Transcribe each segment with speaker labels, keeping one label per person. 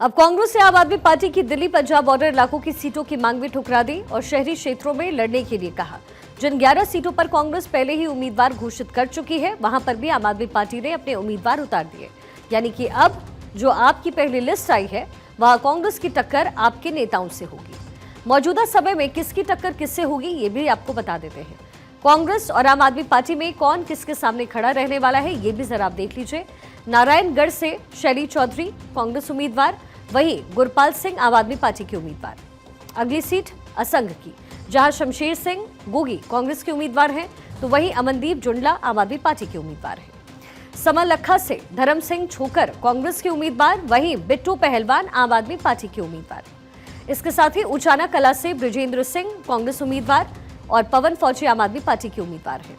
Speaker 1: अब कांग्रेस ने आम आदमी पार्टी की दिल्ली पंजाब बॉर्डर इलाकों की सीटों की मांग भी ठुकरा दी और शहरी क्षेत्रों में लड़ने के लिए कहा। जिन 11 सीटों पर कांग्रेस पहले ही उम्मीदवार घोषित कर चुकी है, वहां पर भी आम आदमी पार्टी ने अपने उम्मीदवार उतार दिए। यानी कि अब जो आपकी पहली लिस्ट आई है, वहां कांग्रेस की टक्कर आपके नेताओं से होगी। मौजूदा समय में किसकी टक्कर किससे होगी, ये भी आपको बता देते हैं। कांग्रेस और आम आदमी पार्टी में कौन किसके सामने खड़ा रहने वाला है, ये भी जरा आप देख लीजिए। नारायणगढ़ से शैली चौधरी कांग्रेस उम्मीदवार, वहीं गुरपाल सिंह आम आदमी पार्टी के उम्मीदवार। अगली सीट असंग की, जहां शमशेर सिंह गोगी कांग्रेस के उम्मीदवार हैं, तो वहीं अमनदीप जुंडला आम आदमी पार्टी के उम्मीदवार हैं। समलखा से धर्म सिंह छोकर कांग्रेस के उम्मीदवार, वहीं बिट्टू पहलवान आम आदमी पार्टी के उम्मीदवार। इसके साथ ही उचाना कला से ब्रिजेंद्र सिंह कांग्रेस उम्मीदवार और पवन फौजी आम आदमी पार्टी के उम्मीदवार हैं।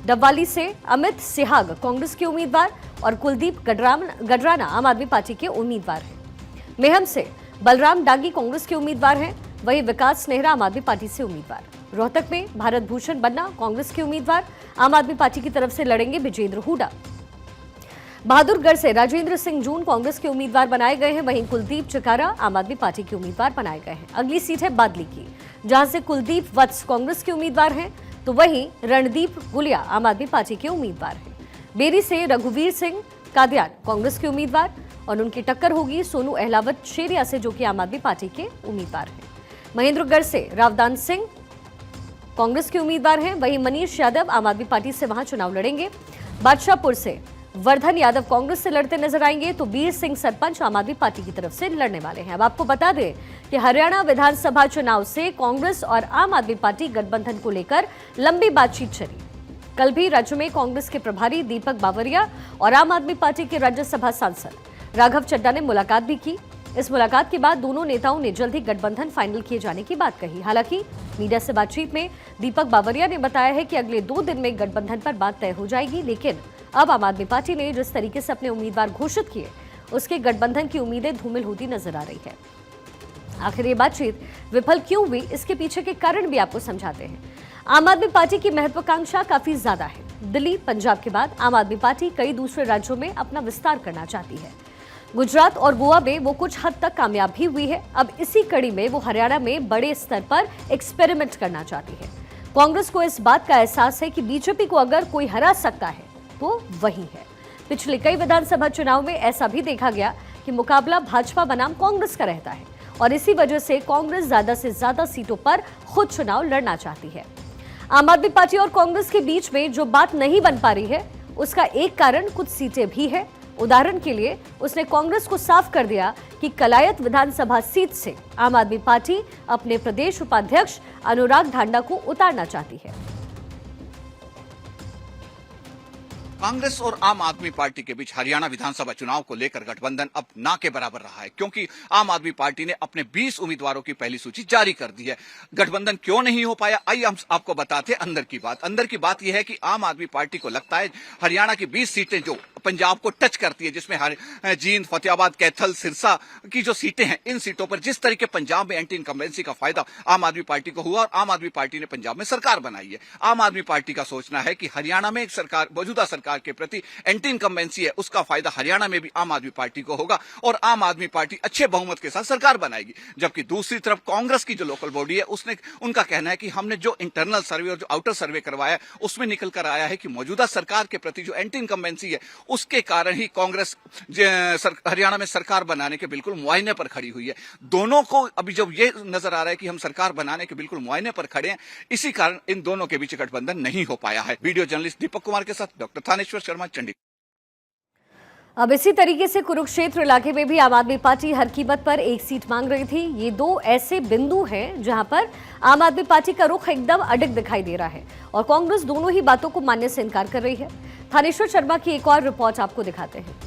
Speaker 1: डबवाली से अमित सिहाग कांग्रेस के उम्मीदवार और कुलदीप गडराना आम आदमी पार्टी के उम्मीदवार हैं। मेहम से बलराम डांगी कांग्रेस के उम्मीदवार हैं, वहीं विकास नेहरा आम आदमी पार्टी से उम्मीदवार। रोहतक में भारत भूषण बन्ना कांग्रेस के उम्मीदवार, आम आदमी पार्टी की तरफ से लड़ेंगे विजेंद्र हुड्डा। बहादुरगढ़ से राजेंद्र सिंह जून कांग्रेस के उम्मीदवार बनाए गए हैं, वहीं कुलदीप चिकारा आम आदमी पार्टी के उम्मीदवार बनाए गए हैं। अगली सीट है बादली की, जहां से कुलदीप वत्स कांग्रेस के उम्मीदवार हैं, तो वहीं रणदीप गुलिया आम आदमी पार्टी के उम्मीदवार हैं। बेरी से रघुवीर सिंह कादियान कांग्रेस के उम्मीदवार और उनकी टक्कर होगी सोनू अहलावत शेरिया से, जो कि आम आदमी पार्टी के उम्मीदवार हैं। महेंद्रगढ़ से रावदान सिंह कांग्रेस के उम्मीदवार हैं, वहीं मनीष यादव आम आदमी पार्टी से वहां चुनाव लड़ेंगे। बादशाहपुर से वर्धन यादव कांग्रेस से लड़ते नजर आएंगे, तो बीर सिंह सरपंच आम आदमी पार्टी की तरफ से लड़ने वाले हैं। अब आपको बता दें कि हरियाणा विधानसभा चुनाव से कांग्रेस और आम आदमी पार्टी गठबंधन को लेकर लंबी बातचीत चली। कल भी राज्य में कांग्रेस के प्रभारी दीपक बावरिया और आम आदमी पार्टी के राज्यसभा सांसद राघव चड्ढा ने मुलाकात भी की। इस मुलाकात के बाद दोनों नेताओं ने जल्द ही गठबंधन फाइनल किए जाने की बात कही। हालांकि मीडिया से बातचीत में दीपक बावरिया ने बताया है कि अगले 2 दिन में गठबंधन पर बात तय हो जाएगी, लेकिन अब आम आदमी पार्टी ने जिस तरीके से अपने उम्मीदवार घोषित किए, उसके गठबंधन की उम्मीदें धूमिल होती नजर आ रही है। आखिर ये बातचीत विफल क्यों हुई, इसके पीछे के कारण भी आपको समझाते हैं। आम आदमी पार्टी की महत्वाकांक्षा काफी ज्यादा है। दिल्ली पंजाब के बाद आम आदमी पार्टी कई दूसरे राज्यों में अपना विस्तार करना चाहती है। गुजरात और गोवा में वो कुछ हद तक कामयाब भी हुई है। अब इसी कड़ी में वो हरियाणा में बड़े स्तर पर एक्सपेरिमेंट करना चाहती है। कांग्रेस को इस बात का एहसास है कि बीजेपी को अगर कोई हरा सकता है तो वही है। पिछले कई विधानसभा चुनाव में ऐसा भी देखा गया कि मुकाबला भाजपा बनाम कांग्रेस का रहता है और इसी वजह से कांग्रेस ज्यादा से ज्यादा सीटों पर खुद चुनाव लड़ना चाहती है। आम आदमी पार्टी और कांग्रेस के बीच में जो बात नहीं बन पा रही है, उसका एक कारण कुछ सीटें भी है। उदाहरण के लिए उसने कांग्रेस को साफ कर दिया कि कलायत विधानसभा सीट से आम आदमी पार्टी अपने प्रदेश उपाध्यक्ष अनुराग ढांडा को उतारना चाहती है।
Speaker 2: कांग्रेस और आम आदमी पार्टी के बीच हरियाणा विधानसभा चुनाव को लेकर गठबंधन अब ना के बराबर रहा है, क्योंकि आम आदमी पार्टी ने अपने 20 उम्मीदवारों की पहली सूची जारी कर दी है। गठबंधन क्यों नहीं हो पाया, आइए हम आपको बताते हैं अंदर की बात। अंदर की बात यह है कि आम आदमी पार्टी को लगता है हरियाणा की 20 सीटें जो पंजाब को टच करती है, जिसमें जींद, फतेहाबाद, कैथल, सिरसा की जो सीटें हैं, इन सीटों पर जिस तरीके पंजाब में एंटी इनकम्बेंसी का फायदा आम आदमी पार्टी को हुआ और आम आदमी पार्टी ने पंजाब में सरकार बनाई है। आम आदमी पार्टी का सोचना है कि हरियाणा में एक सरकार, मौजूदा सरकार के प्रति एंटी इनकम्बेंसी है, उसका फायदा हरियाणा में भी आम आदमी पार्टी को होगा और आम आदमी पार्टी अच्छे बहुमत के साथ सरकार बनाएगी। जबकि दूसरी तरफ कांग्रेस की जो लोकल बॉडी है, उनका कहना है कि हमने जो इंटरनल सर्वे और जो आउटर सर्वे करवाया, उसमें निकल कर आया है कि मौजूदा सरकार के प्रति जो एंटी इनकम्बेंसी है, उसके कारण ही कांग्रेस हरियाणा में सरकार बनाने के बिल्कुल मुआयने पर खड़ी हुई है। दोनों को अभी जब ये नजर आ रहा है कि हम सरकार बनाने के बिल्कुल मुआयने पर खड़े हैं, इसी कारण इन दोनों के बीच गठबंधन नहीं हो पाया है। वीडियो जर्नलिस्ट दीपक कुमार के साथ डॉक्टर थानेश्वर शर्मा, चंडीगढ़।
Speaker 1: अब इसी तरीके से कुरुक्षेत्र इलाके में भी आम आदमी पार्टी हर कीमत पर एक सीट मांग रही थी। ये 2 ऐसे बिंदु हैं जहां पर आम आदमी पार्टी का रुख एकदम अडिग दिखाई दे रहा है और कांग्रेस दोनों ही बातों को मानने से इनकार कर रही है। थानेश्वर शर्मा की एक और रिपोर्ट आपको दिखाते हैं।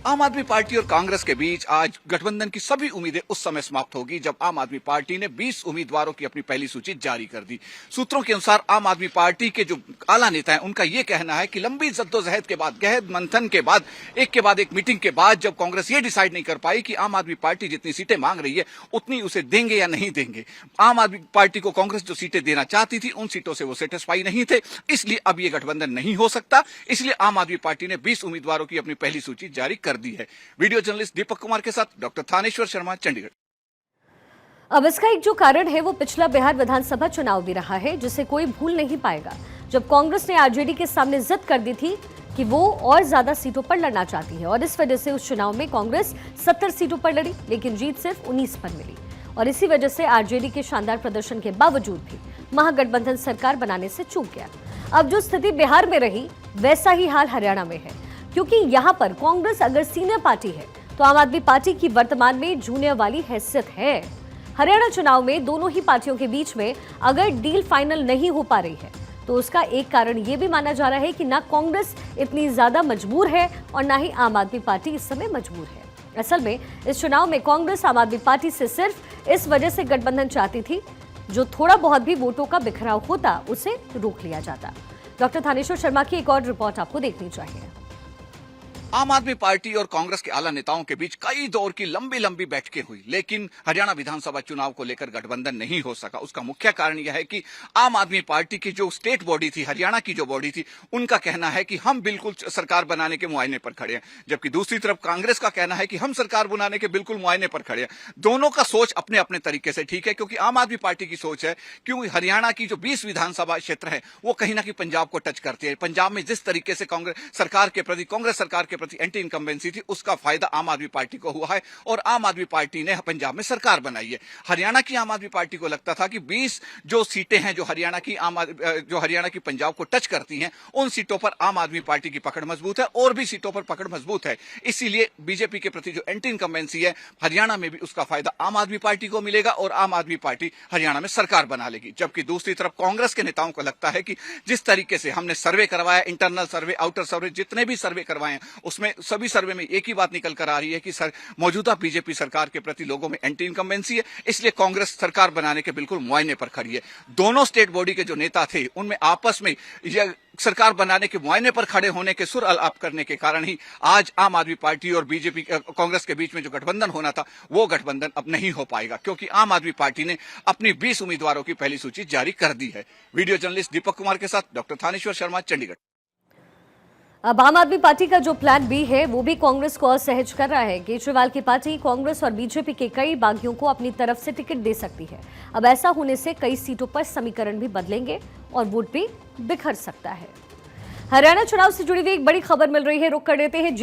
Speaker 2: आम आदमी पार्टी और कांग्रेस के बीच आज गठबंधन की सभी उम्मीदें उस समय समाप्त होगी जब आम आदमी पार्टी ने 20 उम्मीदवारों की अपनी पहली सूची जारी कर दी। सूत्रों के अनुसार आम आदमी पार्टी के जो आला नेता हैं, उनका यह कहना है कि लंबी जद्दोजहद के बाद, गहन मंथन के बाद, एक के बाद एक मीटिंग के बाद जब कांग्रेस ये डिसाइड नहीं कर पाई कि आम आदमी पार्टी जितनी सीटें मांग रही है उतनी उसे देंगे या नहीं देंगे, आम आदमी पार्टी को कांग्रेस जो सीटें देना चाहती थी उन सीटों से वो सेटिस्फाई नहीं थे, इसलिए अब ये गठबंधन नहीं हो सकता। इसलिए आम आदमी पार्टी ने 20 उम्मीदवारों की अपनी पहली सूची जारी कर दी है। वीडियो जर्नलिस्ट दीपक कुमार के साथ डॉक्टर थानेश्वर शर्मा, चंडीगढ़।
Speaker 1: अब इसका एक जो कारण है वो पिछला बिहार विधानसभा चुनाव भी रहा है, जिसे कोई भूल नहीं पाएगा, जब कांग्रेस ने आरजेडी के सामने जिद कर दी थी कि वो और ज्यादा सीटों पर लड़ना चाहती है और इस वजह से उस चुनाव में कांग्रेस 70 सीटों पर लड़ी, लेकिन जीत सिर्फ 19 पर मिली और इसी वजह से आरजेडी के शानदार प्रदर्शन के बावजूद भी महागठबंधन सरकार बनाने से चूक गया। अब जो स्थिति बिहार में रही वैसा ही हाल हरियाणा में है, क्योंकि यहाँ पर कांग्रेस अगर सीनियर पार्टी है तो आम आदमी पार्टी की वर्तमान में जूनियर वाली हैसियत है। हरियाणा चुनाव में दोनों ही पार्टियों के बीच में अगर डील फाइनल नहीं हो पा रही है तो उसका एक कारण यह भी माना जा रहा है कि ना कांग्रेस इतनी ज्यादा मजबूर है और ना ही आम आदमी पार्टी इस समय मजबूर है। असल में इस चुनाव में कांग्रेस आम आदमी पार्टी से सिर्फ इस वजह से गठबंधन चाहती थी, जो थोड़ा बहुत भी वोटों का बिखराव होता उसे रोक लिया जाता। डॉक्टर थानेश्वर शर्मा की एक और रिपोर्ट आपको देखनी चाहिए।
Speaker 2: आम आदमी पार्टी और कांग्रेस के आला नेताओं के बीच कई दौर की लंबी लंबी बैठकें हुई, लेकिन हरियाणा विधानसभा चुनाव को लेकर गठबंधन नहीं हो सका। उसका मुख्य कारण यह है कि आम आदमी पार्टी की जो स्टेट बॉडी थी, हरियाणा की जो बॉडी थी, उनका कहना है कि हम बिल्कुल सरकार बनाने के मुआयने पर खड़े हैं, जबकि दूसरी तरफ कांग्रेस का कहना है कि हम सरकार बनाने के बिल्कुल मुआयने पर खड़े हैं। दोनों का सोच अपने अपने तरीके से ठीक है, क्योंकि आम आदमी पार्टी की सोच है क्योंकि हरियाणा की जो 20 विधानसभा क्षेत्र है वो कहीं ना कहीं पंजाब को टच करती है। पंजाब में जिस तरीके से कांग्रेस सरकार के प्रति एंटी इनकम्बेंसी थी, उसका फायदा आम आदमी पार्टी को हुआ है और आम आदमी पार्टी ने पंजाब में सरकार बनाई है। हरियाणा की आम आदमी पार्टी को लगता था कि 20 जो सीटें हैं जो हरियाणा की पंजाब को टच करती हैं, उन सीटों पर आम आदमी पार्टी की पकड़ मजबूत है और भी सीटों पर पकड़ मजबूत है। इसीलिए बीजेपी के प्रति जो एंटी इनकम्बेंसी है हरियाणा में भी, उसका फायदा आम आदमी पार्टी को मिलेगा और आम आदमी पार्टी हरियाणा में सरकार बना लेगी। जबकि दूसरी तरफ कांग्रेस के नेताओं को लगता है कि जिस तरीके से हमने सर्वे करवाया, इंटरनल सर्वे, आउटर सर्वे, जितने भी सर्वे करवाए हैं, उसमें सभी सर्वे में एक ही बात निकल कर आ रही है कि मौजूदा बीजेपी सरकार के प्रति लोगों में एंटी इनकम्बेंसी है, इसलिए कांग्रेस सरकार बनाने के बिल्कुल मुआयने पर खड़ी है। दोनों स्टेट बॉडी के जो नेता थे उनमें आपस में यह सरकार बनाने के मुआयने पर खड़े होने के सुर अलाप करने के कारण ही आज आम आदमी पार्टी और बीजेपी कांग्रेस के बीच में जो गठबंधन होना था वो गठबंधन अब नहीं हो पाएगा, क्योंकि आम आदमी पार्टी ने अपनी 20 उम्मीदवारों की पहली सूची जारी कर दी है। वीडियो जर्नलिस्ट दीपक कुमार के साथ डॉक्टर थानेश्वर शर्मा, चंडीगढ़।
Speaker 1: अब आम आदमी पार्टी का जो प्लान बी है वो भी कांग्रेस को असहज कर रहा है। केजरीवाल की पार्टी कांग्रेस और बीजेपी के कई बागियों को अपनी तरफ से टिकट दे सकती है। अब ऐसा होने से कई सीटों पर समीकरण भी बदलेंगे और वोट भी बिखर सकता है। हरियाणा चुनाव से जुड़ी हुई एक बड़ी खबर मिल रही है, रुक कर लेते हैं।